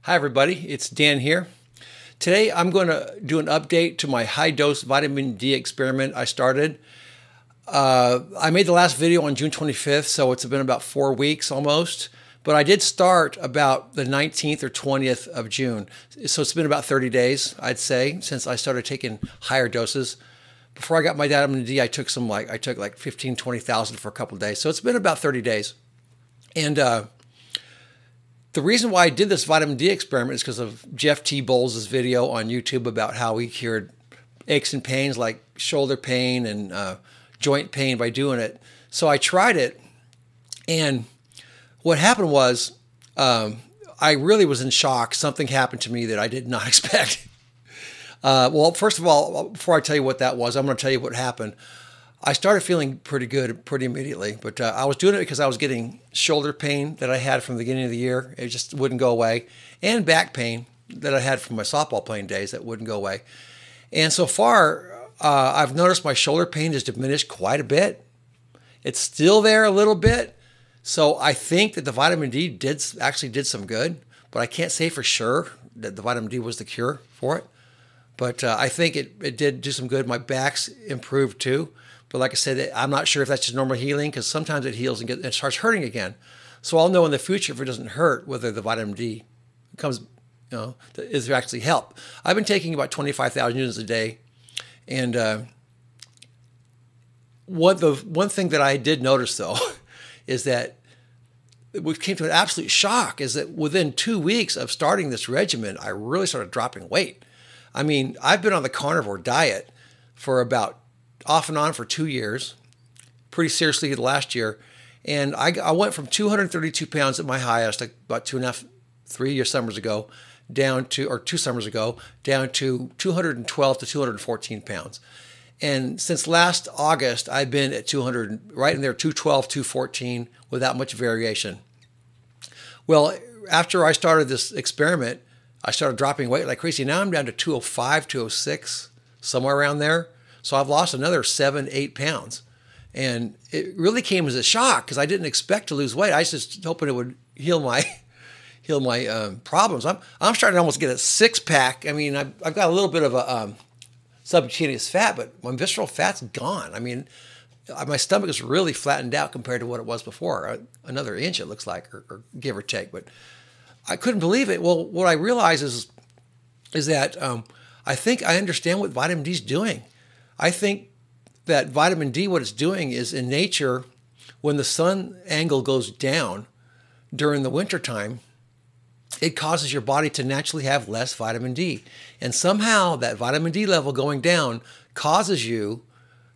Hi everybody, it's Dan here. Today I'm going to do an update to my high dose vitamin D experiment I started. I made the last video on June 25th, so it's been about 4 weeks almost. But I did start about the 19th or 20th of June. So it's been about 30 days, I'd say, since I started taking higher doses. Before I got my vitamin D, I took like 15, 20,000 for a couple of days. So it's been about 30 days. And the reason why I did this vitamin D experiment is because of Jeff T. Bowles' video on YouTube about how he cured aches and pains like shoulder pain and joint pain by doing it. So I tried it, and what happened was I really was in shock. Something happened to me that I did not expect. Well, first of all, before I tell you what that was, I'm going to tell you what happened. I started feeling pretty good pretty immediately, but I was doing it because I was getting shoulder pain that I had from the beginning of the year. It just wouldn't go away, and back pain that I had from my softball playing days that wouldn't go away. And so far, I've noticed my shoulder pain has diminished quite a bit. It's still there a little bit. So I think that the vitamin D actually did some good, but I can't say for sure that the vitamin D was the cure for it. But I think it did do some good. My back's improved too. But like I said, I'm not sure if that's just normal healing, because sometimes it heals and it starts hurting again. So I'll know in the future if it doesn't hurt whether the vitamin D comes, is actually help. I've been taking about 25,000 units a day, and one thing that I did notice though is that we came to an absolute shock is that within 2 weeks of starting this regimen, I really started dropping weight. I mean, I've been on the carnivore diet for about off and on for 2 years, pretty seriously the last year. And I went from 232 pounds at my highest, like about 3 summers ago, down to 2 summers ago, down to 212 to 214 pounds. And since last August, I've been at 200, right in there, 212, 214, without much variation. Well, after I started this experiment, I started dropping weight like crazy. Now I'm down to 205, 206, somewhere around there. So I've lost another 7, 8 pounds. And it really came as a shock because I didn't expect to lose weight. I was just hoping it would heal my problems. I'm starting to almost get a six-pack. I mean, I've got a little bit of a subcutaneous fat, but my visceral fat's gone. I mean, my stomach is really flattened out compared to what it was before. Another inch, it looks like, or give or take. But I couldn't believe it. Well, what I realized is that I think I understand what vitamin D is doing. I think that vitamin D, what it's doing is in nature, when the sun angle goes down during the wintertime, it causes your body to naturally have less vitamin D. And somehow that vitamin D level going down causes you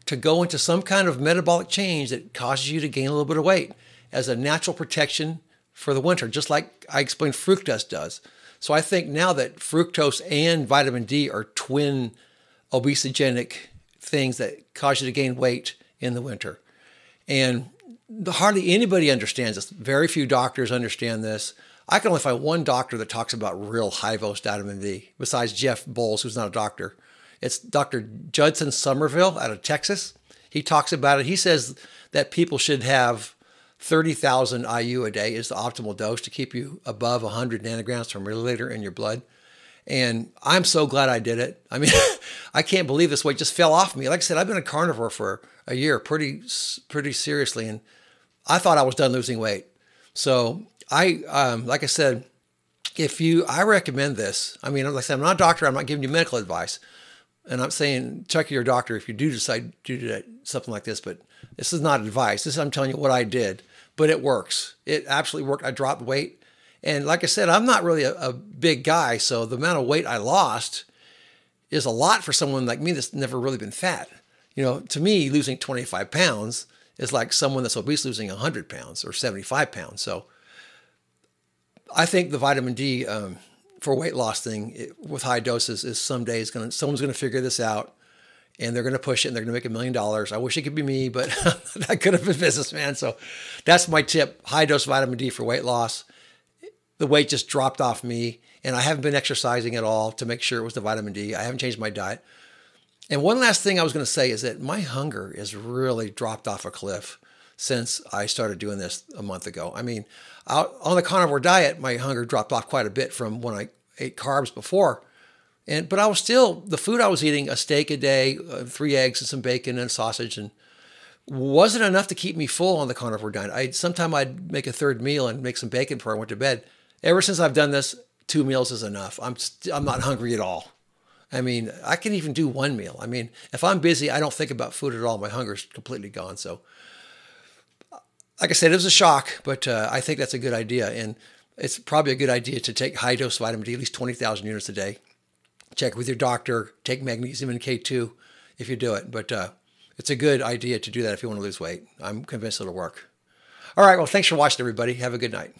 to go into some kind of metabolic change that causes you to gain a little bit of weight as a natural protection for the winter, just like I explained fructose does. So I think now that fructose and vitamin D are twin obesogenic things that cause you to gain weight in the winter. And hardly anybody understands this. Very few doctors understand this. I can only find one doctor that talks about real high-dose vitamin D, besides Jeff Bowles, who's not a doctor. It's Dr. Judson Somerville out of Texas. He talks about it. He says that people should have 30,000 IU a day is the optimal dose to keep you above 100 nanograms per milliliter in your blood. And I'm so glad I did it. I mean, I can't believe this weight just fell off me. Like I said, I've been a carnivore for a year pretty seriously, and I thought I was done losing weight. So like I said, I recommend this. I mean, like I said, I'm not a doctor. I'm not giving you medical advice. And I'm saying check your doctor if you do decide to do something like this. But this is not advice. I'm telling you what I did. But it works. It absolutely worked. I dropped weight. And like I said, I'm not really a big guy, so the amount of weight I lost is a lot for someone like me that's never really been fat. To me, losing 25 pounds is like someone that's obese losing 100 pounds or 75 pounds. So I think the vitamin D for weight loss thing with high doses is someday someone's going to figure this out, and they're going to push it, and they're going to make $1 million. I wish it could be me, but I could have been a businessman. So that's my tip: high dose vitamin D for weight loss. The weight just dropped off me, and I haven't been exercising at all to make sure it was the vitamin D. I haven't changed my diet. And one last thing I was going to say is that my hunger has really dropped off a cliff. since I started doing this a month ago. I mean, out on the carnivore diet, my hunger dropped off quite a bit from when I ate carbs before. But I was still, the food I was eating, a steak a day, 3 eggs and some bacon and sausage, and wasn't enough to keep me full on the carnivore diet. Sometime I'd make a third meal and make some bacon before I went to bed. Ever since I've done this, 2 meals is enough. I'm not hungry at all. I mean, I can even do 1 meal. I mean, if I'm busy, I don't think about food at all. My hunger's completely gone. So, like I said, it was a shock, but I think that's a good idea. And it's probably a good idea to take high dose vitamin D, at least 20,000 units a day. Check with your doctor, take magnesium and K2 if you do it. But it's a good idea to do that if you want to lose weight. I'm convinced it'll work. All right. Well, thanks for watching, everybody. Have a good night.